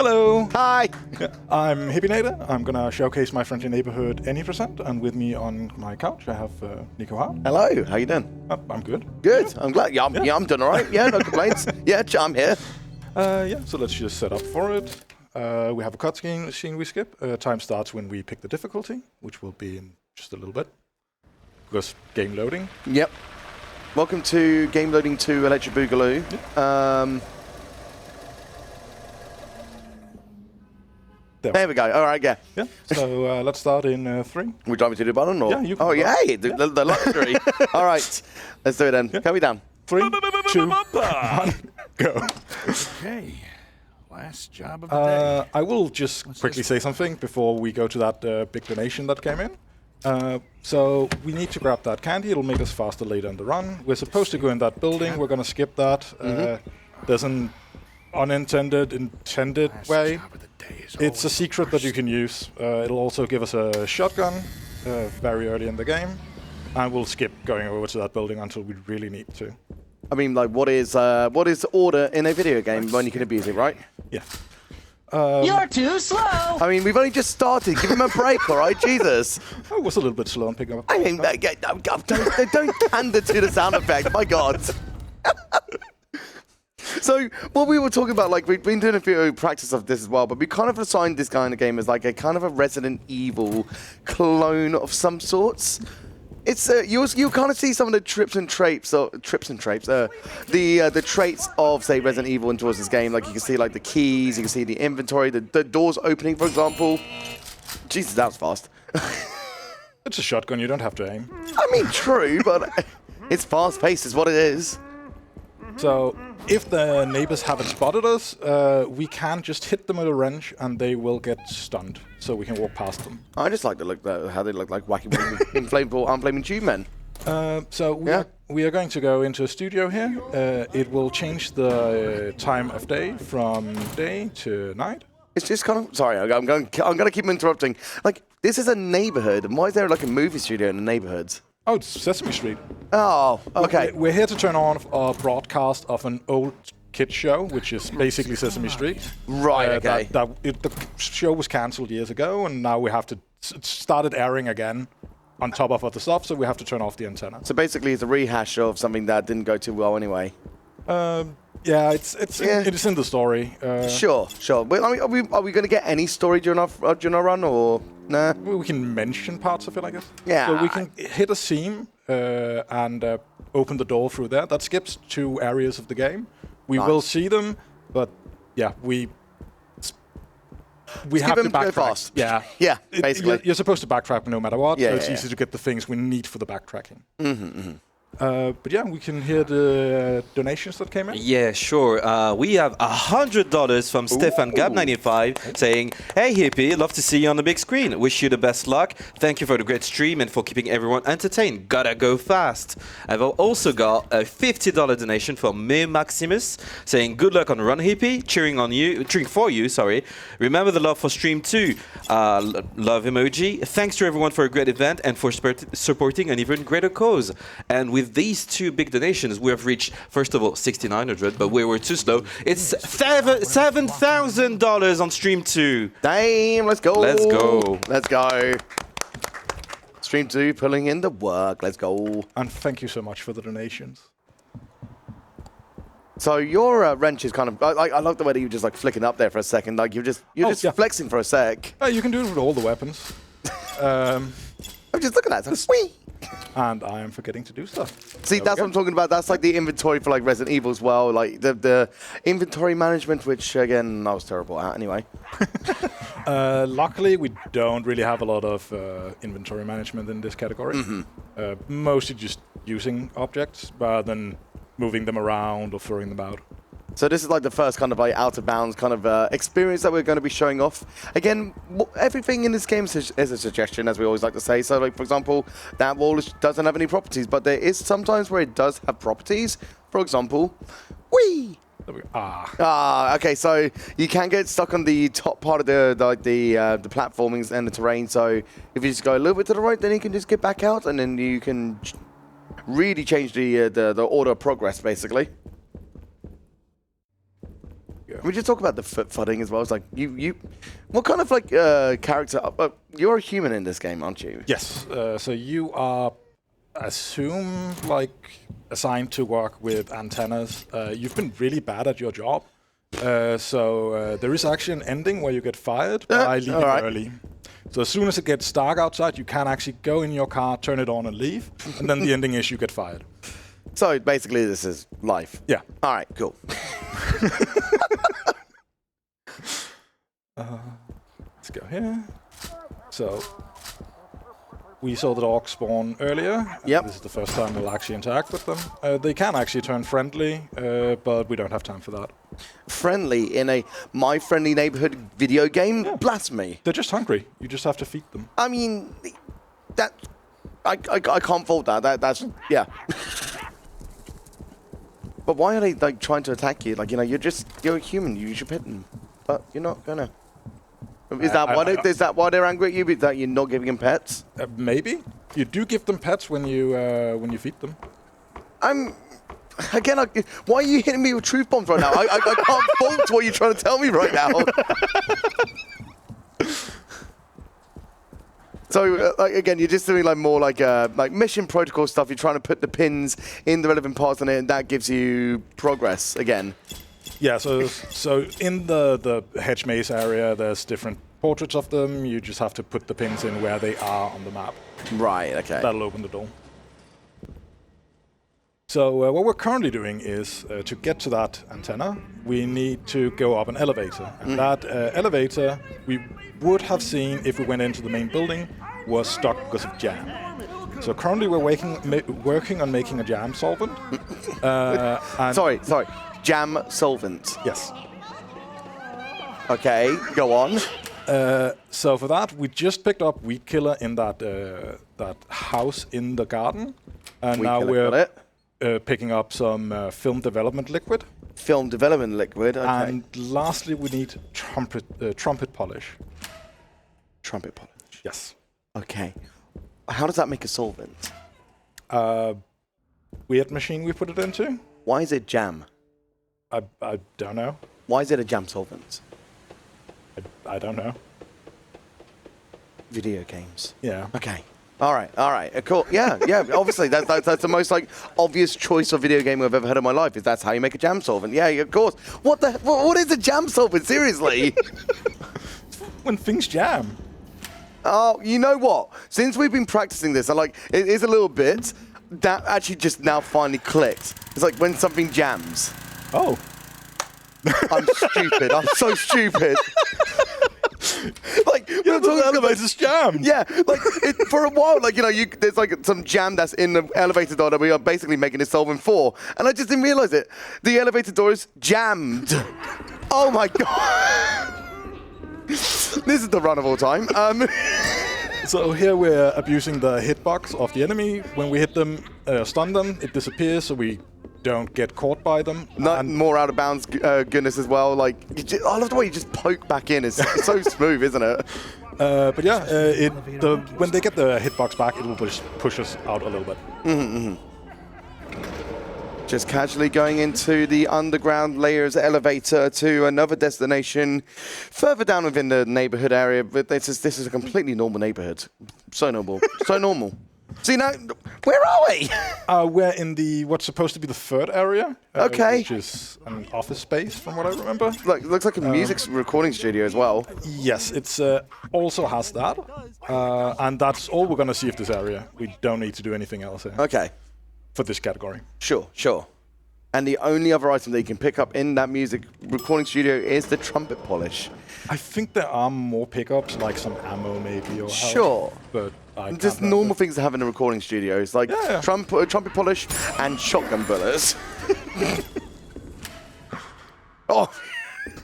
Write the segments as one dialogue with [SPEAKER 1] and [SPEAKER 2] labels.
[SPEAKER 1] Hello.
[SPEAKER 2] Hi.
[SPEAKER 1] Yeah, I'm Hippienator. I'm gonna showcase my friendly neighborhood any percent, and with me on my couch I have Nico Hart.
[SPEAKER 2] Hello. How you doing?
[SPEAKER 1] I'm good.
[SPEAKER 2] Good. I'm glad. Yeah, I'm doing all right. Yeah, no complaints. Yeah, I'm here.
[SPEAKER 1] So let's just set up for it. We have a cutscene scene we skip. Time starts when we pick the difficulty, which will be in just a little bit. Because game loading.
[SPEAKER 2] Yep. Welcome to Game Loading 2 Electric Boogaloo.
[SPEAKER 1] Yeah.
[SPEAKER 2] There we go. All right, yeah.
[SPEAKER 1] Yeah. So let's start in 3.
[SPEAKER 2] We drive me to the button, or?
[SPEAKER 1] Yeah, you can.
[SPEAKER 2] Oh, yeah. The luxury. All right. Let's do it then.
[SPEAKER 1] Yeah.
[SPEAKER 2] Count me down.
[SPEAKER 1] 3, 2, 1, go.
[SPEAKER 3] Okay. Last job of the day.
[SPEAKER 1] I will just quickly say something before we go to that big donation that came in. So we need to grab that candy. It'll make us faster later in the run. We're supposed to go in that building. We're going to skip that. There's an intended way. It's a secret that you can use. It'll also give us a shotgun very early in the game. And we'll skip going over to that building until we really need to.
[SPEAKER 2] I mean, like, what is order in a video game when you can abuse it, right?
[SPEAKER 1] Yeah.
[SPEAKER 4] You're too slow!
[SPEAKER 2] I mean, we've only just started. Give him a break, all right? Jesus.
[SPEAKER 1] I was a little bit slow on picking up.
[SPEAKER 2] I mean, don't pander to the sound effect. My God. So, what we were talking about, like, we've been doing a few practice of this as well, but we kind of assigned this kind of game as like a kind of a Resident Evil clone of some sorts. It's you kind of see some of the the traits of, say, Resident Evil into this game. Like, you can see like the keys, you can see the inventory, the doors opening, for example. Jesus, that was fast.
[SPEAKER 1] It's a shotgun. You don't have to aim.
[SPEAKER 2] I mean, true, but it's fast-paced is what it is.
[SPEAKER 1] So if the neighbors haven't spotted us, we can just hit them with a wrench and they will get stunned, so we can walk past them.
[SPEAKER 2] I just like to look how they look like wacky inflatable unflaming tube men.
[SPEAKER 1] So we are going to go into a studio here. It will change the time of day from day to night.
[SPEAKER 2] It's just kind of sorry. I'm going to keep interrupting. Like, this is a neighborhood, and why is there like a movie studio in the neighborhoods?
[SPEAKER 1] Oh, it's Sesame Street.
[SPEAKER 2] Oh, okay.
[SPEAKER 1] We're here to turn on a broadcast of an old kids show, which is basically Sesame Street.
[SPEAKER 2] Right, okay.
[SPEAKER 1] The show was cancelled years ago, and now we have to start it airing again on top of other stuff, so we have to turn off the antenna.
[SPEAKER 2] So basically, it's a rehash of something that didn't go too well anyway.
[SPEAKER 1] Yeah, it's in the story.
[SPEAKER 2] Sure. Well, I mean, are we going to get any story during our run, or nah?
[SPEAKER 1] We can mention parts of it, I guess.
[SPEAKER 2] Yeah.
[SPEAKER 1] So we can hit a seam and open the door through there. That skips 2 areas of the game. We will see them, but yeah, we have to backtrack.
[SPEAKER 2] Fast.
[SPEAKER 1] Yeah.
[SPEAKER 2] Yeah, basically.
[SPEAKER 1] You're supposed to backtrack no matter what,
[SPEAKER 2] Yeah,
[SPEAKER 1] so it's easy to get the things we need for the backtracking. But yeah, we can hear the donations that came in.
[SPEAKER 4] Yeah, sure. We have $100 from Stefan Gab95 saying, "Hey Hippie, love to see you on the big screen. Wish you the best luck. Thank you for the great stream and for keeping everyone entertained. Gotta go fast." I've also got a $50 donation from Me Maximus saying, "Good luck on the run, Hippie. Cheering for you. Sorry. Remember the love for stream too. Love emoji. Thanks to everyone for a great event and for supporting an even greater cause." And with these 2 big donations, we have reached, first of all, 6,900, but we were too slow. It's $7,000 on stream 2.
[SPEAKER 2] Damn, let's go.
[SPEAKER 4] Let's go.
[SPEAKER 2] Let's go. Stream 2 pulling in the work. Let's go.
[SPEAKER 1] And thank you so much for the donations.
[SPEAKER 2] So your wrench is kind of I love the way that you're just like flicking up there for a second. Like you're just flexing for a sec.
[SPEAKER 1] You can do it with all the weapons.
[SPEAKER 2] I'm just looking at it. Whee!
[SPEAKER 1] And I am forgetting to do stuff.
[SPEAKER 2] See, that's what I'm talking about. That's like the inventory for like Resident Evil as well. Like the inventory management, which again I was terrible at anyway.
[SPEAKER 1] Luckily, we don't really have a lot of inventory management in this category. Mostly just using objects rather than moving them around or throwing them out.
[SPEAKER 2] So this is like the first kind of like out of bounds kind of experience that we're going to be showing off. Again, everything in this game is a suggestion, as we always like to say. So like, for example, that wall doesn't have any properties, but there is sometimes where it does have properties. For example, whee!
[SPEAKER 1] There we go.
[SPEAKER 2] Okay, so you can get stuck on the top part of the platformings and the terrain. So if you just go a little bit to the right, then you can just get back out, and then you can really change the order of progress, basically.
[SPEAKER 1] go.
[SPEAKER 2] We just talk about the foot-footing as well. It's like you. What kind of like character? You're a human in this game, aren't you?
[SPEAKER 1] Yes. So you are assumed like assigned to work with antennas. You've been really bad at your job. So there is actually an ending where you get fired by leaving early. So as soon as it gets dark outside, you can actually go in your car, turn it on, and leave. And then the ending is you get fired.
[SPEAKER 2] So basically, this is life.
[SPEAKER 1] Yeah.
[SPEAKER 2] All right. Cool.
[SPEAKER 1] Let's go here. So we saw the dogs spawn earlier.
[SPEAKER 2] Yep.
[SPEAKER 1] This is the first time we'll actually interact with them. They can actually turn friendly, but we don't have time for that.
[SPEAKER 2] Friendly in a My Friendly Neighborhood video game?
[SPEAKER 1] Yeah.
[SPEAKER 2] Blasphemy.
[SPEAKER 1] They're just hungry. You just have to feed them.
[SPEAKER 2] I mean, that I can't fault that. That's yeah. But why are they like trying to attack you? Like, you know, you're a human. You should pet them, but you're not gonna. Is that why they're angry at you? That you're not giving them pets?
[SPEAKER 1] Maybe you do give them pets when you feed them.
[SPEAKER 2] Again, why are you hitting me with truth bombs right now? I can't fault what you're trying to tell me right now. So again, you're just doing like more like mission protocol stuff. You're trying to put the pins in the relevant parts on it, and that gives you progress again.
[SPEAKER 1] Yeah. So in the hedge maze area, there's different portraits of them. You just have to put the pins in where they are on the map.
[SPEAKER 2] Right. Okay.
[SPEAKER 1] That'll open the door. So what we're currently doing is to get to that antenna, we need to go up an elevator. And that elevator we would have seen if we went into the main building was stuck because of jam. So currently we're working on making a jam solvent. And
[SPEAKER 2] Sorry. Jam solvent.
[SPEAKER 1] Yes.
[SPEAKER 2] Okay, go on.
[SPEAKER 1] So for that, we just picked up Weed Killer in that house in the garden. And now we're picking up some film development liquid.
[SPEAKER 2] Film development liquid, okay.
[SPEAKER 1] And lastly, we need trumpet polish.
[SPEAKER 2] Trumpet polish.
[SPEAKER 1] Yes.
[SPEAKER 2] Okay. How does that make a solvent?
[SPEAKER 1] Weird machine we put it into.
[SPEAKER 2] Why is it jam?
[SPEAKER 1] I don't know.
[SPEAKER 2] Why is it a jam solvent?
[SPEAKER 1] I don't know.
[SPEAKER 2] Video games.
[SPEAKER 1] Yeah.
[SPEAKER 2] Okay. All right. Cool. Yeah. Obviously, that's the most like obvious choice of video game I've ever heard in my life. Is that's how you make a jam solvent? Yeah, of course. What is a jam solvent? Seriously?
[SPEAKER 1] When things jam.
[SPEAKER 2] Oh, you know what? Since we've been practicing this, it is a little bit. That actually just now finally clicked. It's like when something jams.
[SPEAKER 1] Oh.
[SPEAKER 2] I'm stupid. I'm so stupid. Like,
[SPEAKER 1] Yeah, the elevator's jammed.
[SPEAKER 2] yeah, like for a while, like, you know, there's like some jam that's in the elevator door that we are basically making a solvent for, and I just didn't realize it. The elevator door is jammed. Oh my god! This is the run of all time.
[SPEAKER 1] So here we're abusing the hitbox of the enemy. When we hit them, stun them, it disappears, so we don't get caught by them.
[SPEAKER 2] Not more out of bounds goodness as well. Like, I love the way you just poke back in. It's so smooth, isn't it?
[SPEAKER 1] But yeah, when they get the hitbox back, it will push us out a little bit.
[SPEAKER 2] Just casually going into the underground layers elevator to another destination further down within the neighborhood area. But this is a completely normal neighborhood. So normal. So normal. See, now, where are we?
[SPEAKER 1] We're in what's supposed to be the third area.
[SPEAKER 2] Okay.
[SPEAKER 1] Which is an office space, from what I remember.
[SPEAKER 2] Looks like a music recording studio as well.
[SPEAKER 1] Yes, it's also has that. And that's all we're going to see of this area. We don't need to do anything else here
[SPEAKER 2] Okay.
[SPEAKER 1] for this category.
[SPEAKER 2] Sure. And the only other item that you can pick up in that music recording studio is the trumpet polish.
[SPEAKER 1] I think there are more pickups, like some ammo maybe. Or
[SPEAKER 2] Sure.
[SPEAKER 1] But I can't
[SPEAKER 2] Just
[SPEAKER 1] remember.
[SPEAKER 2] normal things to have in a recording studio. It's like
[SPEAKER 1] Yeah.
[SPEAKER 2] trumpet polish and shotgun bullets. Oh,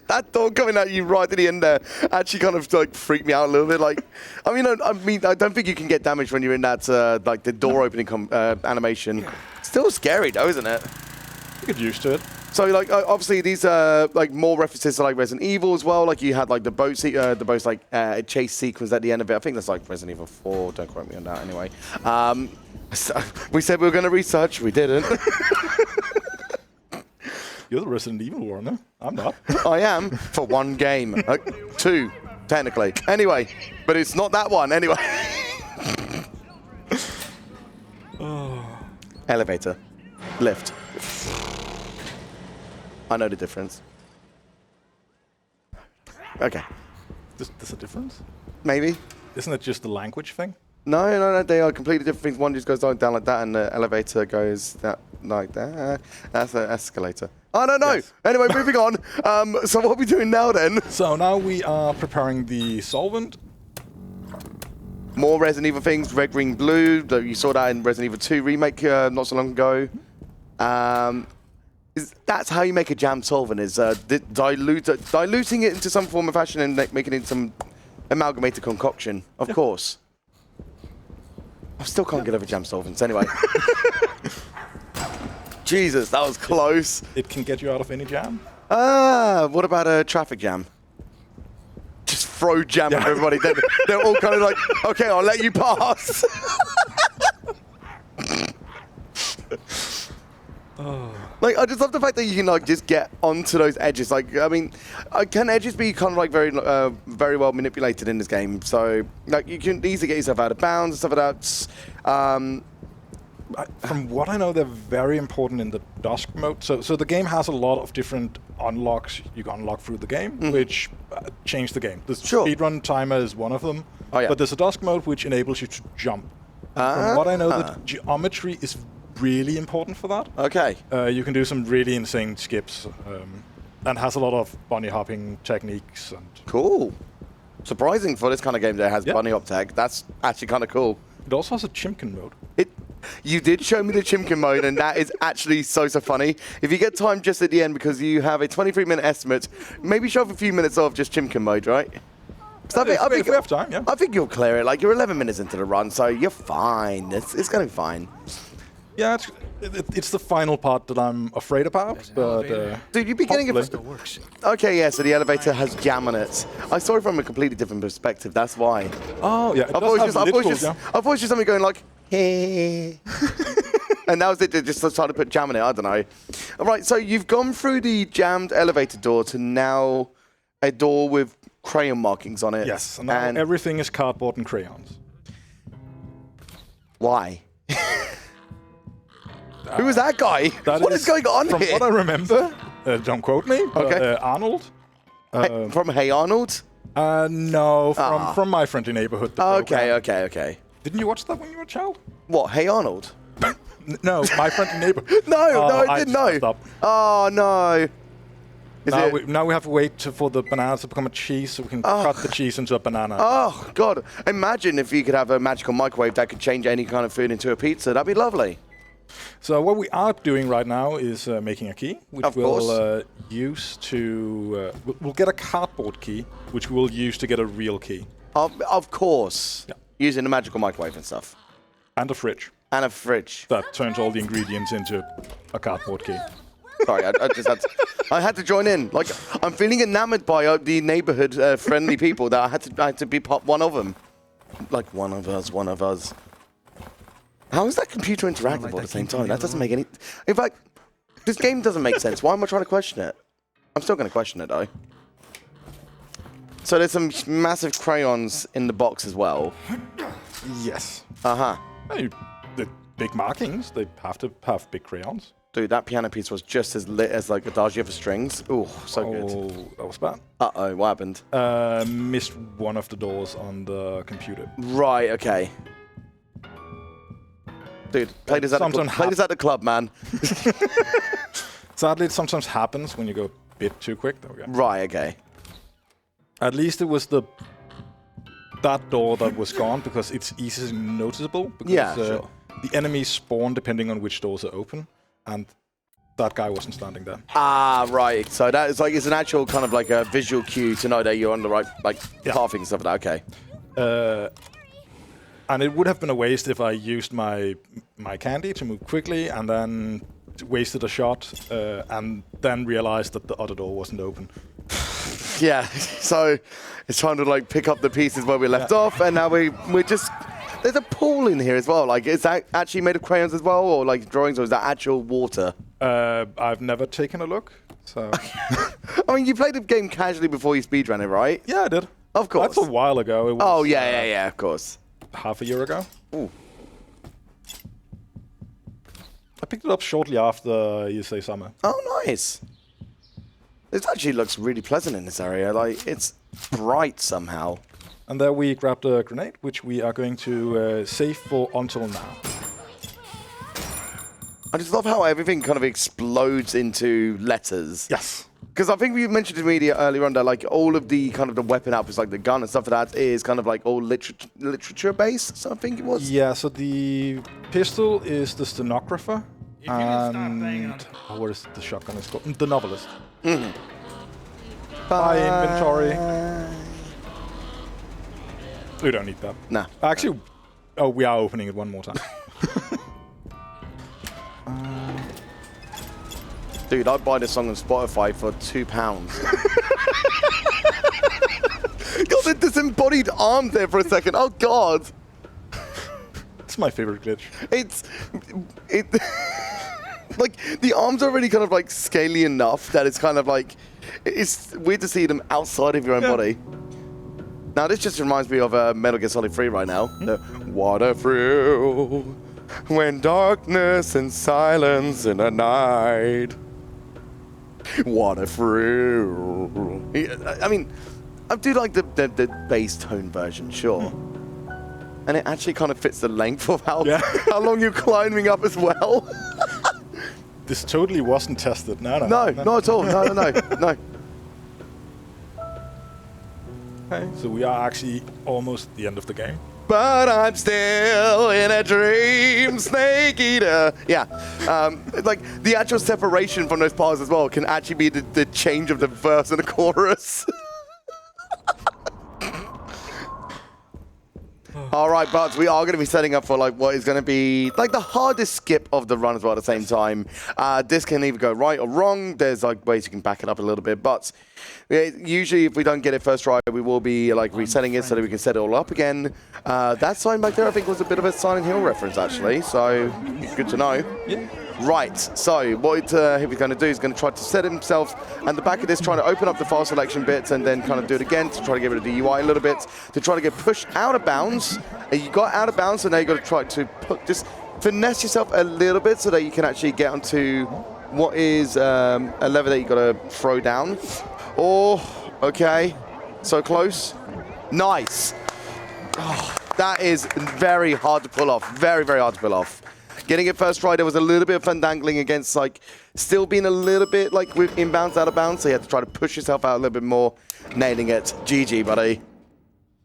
[SPEAKER 2] that door coming at you right at the end there actually kind of like freaked me out a little bit. Like, I mean, I don't think you can get damaged when you're in that like the door opening animation. Still scary though, isn't it?
[SPEAKER 1] You get used to it.
[SPEAKER 2] So like obviously these are like more references to like Resident Evil as well. Like you had like the boat chase sequence at the end of it. I think that's like Resident Evil 4. Don't quote me on that anyway. So we said we were going to research. We didn't.
[SPEAKER 1] You're the Resident Evil one, huh? I'm not.
[SPEAKER 2] I am for one game. 2, technically. Anyway, but it's not that one. Anyway. Elevator. Lift. I know the difference. Okay.
[SPEAKER 1] There's a difference?
[SPEAKER 2] Maybe.
[SPEAKER 1] Isn't it just the language thing?
[SPEAKER 2] No. They are completely different things. One just goes down like that, and the elevator goes like that. That's an escalator. I don't know. Yes. Anyway, moving on. So what are we doing now then?
[SPEAKER 1] So now we are preparing the solvent.
[SPEAKER 2] More Resident Evil things. Red, green, blue. You saw that in Resident Evil 2 remake not so long ago. That's how you make a jam solvent, is diluting it into some form of fashion and making it into some amalgamated concoction, of course. I still can't get over jam solvents anyway. Jesus, that was close.
[SPEAKER 1] It can get you out of any jam.
[SPEAKER 2] What about a traffic jam? Just throw jam at everybody. They're all kind of like, okay, I'll let you pass. Like, I just love the fact that you can like just get onto those edges. Like, I mean, can edges be kind of like very well manipulated in this game? So, like, you can easily get yourself out of bounds and stuff like that.
[SPEAKER 1] From what I know, they're very important in the dusk mode. So the game has a lot of different unlocks you can unlock through the game, which change the game. The speedrun timer is one of them.
[SPEAKER 2] Oh, yeah.
[SPEAKER 1] But there's a dusk mode which enables you to jump. From what I know, the geometry is really important for that.
[SPEAKER 2] Okay.
[SPEAKER 1] You can do some really insane skips, and has a lot of bunny hopping techniques. And
[SPEAKER 2] cool. Surprising for this kind of game that has bunny hop tech. That's actually kind of cool.
[SPEAKER 1] It also has a chimkin mode.
[SPEAKER 2] You did show me the chimkin mode, and that is actually so funny. If you get time just at the end, because you have a 23-minute estimate, maybe show off a few minutes of just chimkin mode, right?
[SPEAKER 1] I think we have time, yeah.
[SPEAKER 2] I think you'll clear it. Like, you're 11 minutes into the run, so you're fine. It's going to be fine.
[SPEAKER 1] Yeah, it's the final part that I'm afraid about, but
[SPEAKER 2] dude, you're beginning of okay, yeah. So the elevator has jam on it. I saw it from a completely different perspective. That's why.
[SPEAKER 1] Oh yeah.
[SPEAKER 2] I've always just something going like, hey, and that was it. They just started to put jam in it. I don't know. All right. So you've gone through the jammed elevator door to now a door with crayon markings on it.
[SPEAKER 1] Yes. And now everything is cardboard and crayons.
[SPEAKER 2] Why? Who is that guy? What is going on
[SPEAKER 1] from
[SPEAKER 2] here?
[SPEAKER 1] From what I remember, don't quote me, but Arnold.
[SPEAKER 2] From Hey Arnold?
[SPEAKER 1] No, from My Friendly Neighborhood.
[SPEAKER 2] Okay.
[SPEAKER 1] Didn't you watch that when you were a child?
[SPEAKER 2] What, Hey Arnold?
[SPEAKER 1] No, My Friendly Neighborhood.
[SPEAKER 2] No, I didn't know. Oh, no.
[SPEAKER 1] Now we have to wait for the banana to become a cheese so we can cut the cheese into a banana.
[SPEAKER 2] Oh, God. Imagine if you could have a magical microwave that could change any kind of food into a pizza. That'd be lovely.
[SPEAKER 1] So what we are doing right now is making a key, which we'll use to... we'll get a cardboard key, which we'll use to get a real key.
[SPEAKER 2] Of course.
[SPEAKER 1] Yeah.
[SPEAKER 2] Using the magical microwave and stuff.
[SPEAKER 1] And a fridge.
[SPEAKER 2] And a fridge.
[SPEAKER 1] That turns all the ingredients into a cardboard key.
[SPEAKER 2] Sorry, I had to join in. Like, I'm feeling enamored by the neighborhood friendly people that I had to be one of them. Like, one of us. How is that computer interactable at the same time? That doesn't make any... In fact, this game doesn't make sense. Why am I trying to question it? I'm still going to question it, though. So there's some massive crayons in the box as well.
[SPEAKER 1] Yes.
[SPEAKER 2] Uh-huh.
[SPEAKER 1] The big markings, they have to have big crayons.
[SPEAKER 2] Dude, that piano piece was just as lit as, like, Adagio for strings. Ooh, so good.
[SPEAKER 1] Oh, that was bad.
[SPEAKER 2] Uh-oh, what happened?
[SPEAKER 1] Missed one of the doors on the computer.
[SPEAKER 2] Right, okay. Dude, play this at the club, man.
[SPEAKER 1] Sadly, it sometimes happens when you go a bit too quick. There we go.
[SPEAKER 2] Right, okay.
[SPEAKER 1] At least it was that door that was gone, because it's easily noticeable. Because,
[SPEAKER 2] sure.
[SPEAKER 1] The enemies spawn depending on which doors are open, and that guy wasn't standing there.
[SPEAKER 2] Ah, right. So that is like, it's an actual kind of like a visual cue to know that you're on the right, like, pathing and stuff like that. Okay.
[SPEAKER 1] And it would have been a waste if I used my candy to move quickly and then wasted a shot and then realized that the other door wasn't open.
[SPEAKER 2] Yeah, so it's trying to like pick up the pieces where we left off, and now we're just... There's a pool in here as well. Like, is that actually made of crayons as well, or like drawings, or is that actual water?
[SPEAKER 1] I've never taken a look, so...
[SPEAKER 2] I mean, you played the game casually before you speedrun it, right?
[SPEAKER 1] Yeah, I did.
[SPEAKER 2] Of course.
[SPEAKER 1] That's a while ago. It was,
[SPEAKER 2] Oh, yeah, of course.
[SPEAKER 1] half a year ago.
[SPEAKER 2] Ooh.
[SPEAKER 1] I picked it up shortly after, you say, summer.
[SPEAKER 2] Oh, nice. It actually looks really pleasant in this area. Like, it's bright somehow.
[SPEAKER 1] And there we grabbed a grenade, which we are going to save for until now.
[SPEAKER 2] I just love how everything kind of explodes into letters.
[SPEAKER 1] Yes.
[SPEAKER 2] Because I think we mentioned to me earlier on that like all of the kind of the weapon outputs, like the gun and stuff like that, is kind of like all literature based. So I think it was.
[SPEAKER 1] Yeah, so the pistol is the stenographer, and what is the shotgun? It's called the novelist.
[SPEAKER 2] Mm-hmm.
[SPEAKER 1] Buy inventory. We don't need that.
[SPEAKER 2] Nah.
[SPEAKER 1] Actually, oh, we are opening it one more time.
[SPEAKER 2] Dude, I'd buy this song on Spotify for £2. Got the disembodied arm there for a second. Oh God.
[SPEAKER 1] It's my favorite glitch.
[SPEAKER 2] It like the arms are already kind of like scaly enough that it's kind of like it's weird to see them outside of your own body. Now this just reminds me of Metal Gear Solid 3 right now. The water through when darkness and silence in the night. Water through. I mean, I do like the bass tone version, sure. And it actually kind of fits the length of how long you're climbing up as well.
[SPEAKER 1] This totally wasn't tested. No,
[SPEAKER 2] not at all. No.
[SPEAKER 1] Okay, so we are actually almost at the end of the game.
[SPEAKER 2] But I'm still in a dream, Snake Eater. Yeah, like the actual separation from those parts as well can actually be the change of the verse and the chorus. All right, but we are going to be setting up for like what is going to be like the hardest skip of the run as well at the same time. This can either go right or wrong. There's like ways you can back it up a little bit, but usually if we don't get it first try, we will be like resetting it so that we can set it all up again. That sign back there, I think, was a bit of a Silent Hill reference actually, so good to know.
[SPEAKER 1] Yeah.
[SPEAKER 2] Right, so what Hippie's going to do is going to try to set himself and the back of this, trying to open up the file selection bits and then kind of do it again to try to get rid of the UI a little bit, to try to get pushed out of bounds. And you got out of bounds, so now you've got to try to just finesse yourself a little bit so that you can actually get onto what is a lever that you've got to throw down. Oh, okay, so close. Nice. Oh, that is very hard to pull off, very, very hard to pull off. Getting it first try, there was a little bit of fandangling against, like, still being a little bit, like, with inbounds, out of bounds, so you had to try to push yourself out a little bit more, nailing it. GG, buddy.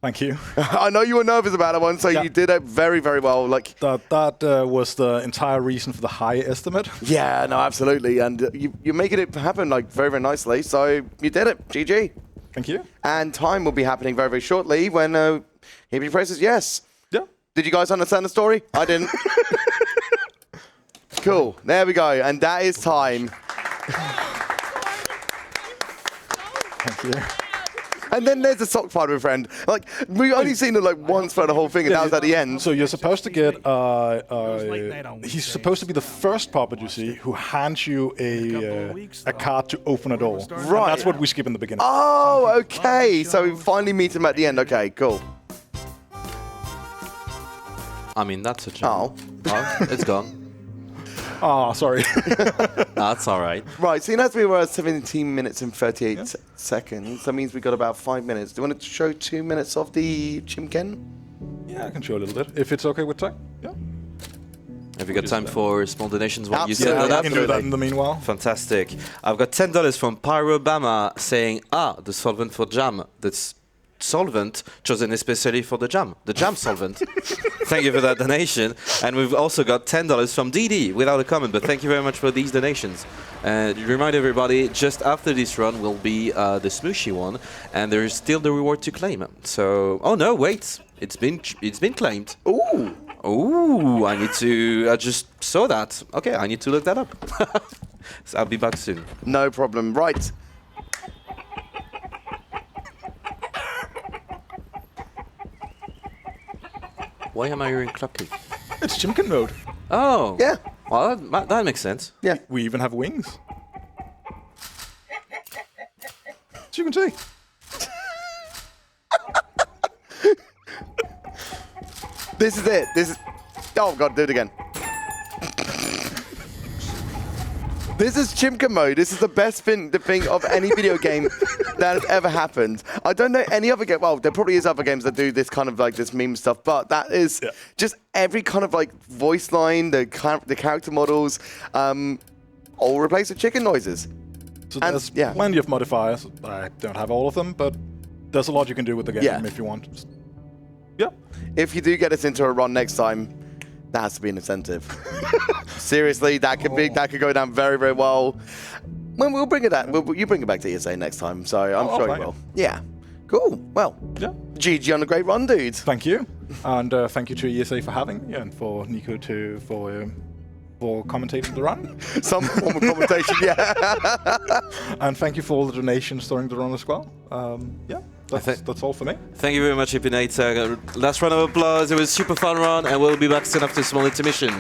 [SPEAKER 1] Thank you.
[SPEAKER 2] I know you were nervous about that one, so you did it very, very well. Like
[SPEAKER 1] that was the entire reason for the high estimate.
[SPEAKER 2] Yeah, no, absolutely. And you're making it happen, like, very, very nicely, so you did it. GG.
[SPEAKER 1] Thank you.
[SPEAKER 2] And time will be happening very, very shortly when Hippie presses yes.
[SPEAKER 1] Yeah.
[SPEAKER 2] Did you guys understand the story? I didn't. Cool. There we go. And that is time.
[SPEAKER 1] Thank you.
[SPEAKER 2] And then there's the sock part, my friend. Like, we've only seen it like once for the whole thing, and that was at the end.
[SPEAKER 1] So you're supposed to get, he's supposed to be the first puppet you see who hands you a card to open a door.
[SPEAKER 2] Right.
[SPEAKER 1] And that's what we skip in the beginning.
[SPEAKER 2] Oh, okay. So we finally meet him at the end. Okay, cool.
[SPEAKER 4] I mean, that's a joke. Oh, it's gone.
[SPEAKER 1] Oh, sorry.
[SPEAKER 4] That's all right.
[SPEAKER 2] Right, so as we were at 17 minutes and 38 seconds, that means we got about 5 minutes. Do you want to show 2 minutes of the Chimken?
[SPEAKER 1] Yeah, I can show a little bit, if it's okay with tech. Yeah.
[SPEAKER 4] Have you got time for small donations while you
[SPEAKER 2] Absolutely.
[SPEAKER 4] set that
[SPEAKER 1] I
[SPEAKER 4] up?
[SPEAKER 1] can do that in the meanwhile.
[SPEAKER 4] Fantastic. I've got $10 from Pyrobama saying, the solvent for jam. That's solvent chosen especially for the jam solvent. Thank you for that donation. And we've also got $10 from DD without a comment, but thank you very much for these donations. Remind everybody, just after this run will be the Smooshy one, and there is still the reward to claim. So, oh no, wait, it's been claimed. Ooh, I just saw that. Okay, I need to look that up. So I'll be back soon.
[SPEAKER 2] No problem. Right.
[SPEAKER 4] Why am I hearing clucking?
[SPEAKER 1] It's Chimkin mode.
[SPEAKER 4] Oh.
[SPEAKER 2] Yeah.
[SPEAKER 4] Oh, that makes sense.
[SPEAKER 2] Yeah.
[SPEAKER 1] We even have wings. As you can see.
[SPEAKER 2] This is it. This is. Oh god, do it again. This is Chimka mode. This is the best thing of any video game that has ever happened. I don't know any other game. Well, there probably is other games that do this kind of like this meme stuff, but that is just every kind of like voice line, the character models, all replaced with chicken noises.
[SPEAKER 1] So there's plenty of modifiers. I don't have all of them, but there's a lot you can do with the game if you want. Yeah.
[SPEAKER 2] If you do get us into a run next time, that has to be an incentive. Seriously, that could go down very, very well. Well, we'll bring it back. You bring it back to ESA next time, so I'm sure you will. Yeah. Cool. Well, GG on a great run, dude.
[SPEAKER 1] Thank you. And thank you to ESA for having me, and for Nico for commentating the run.
[SPEAKER 2] Some form of commentation, yeah.
[SPEAKER 1] And thank you for all the donations during the run as well. That's all for me.
[SPEAKER 4] Thank you very much, Hippienator. Last round of applause. It was a super fun run, and we'll be back soon after a small intermission.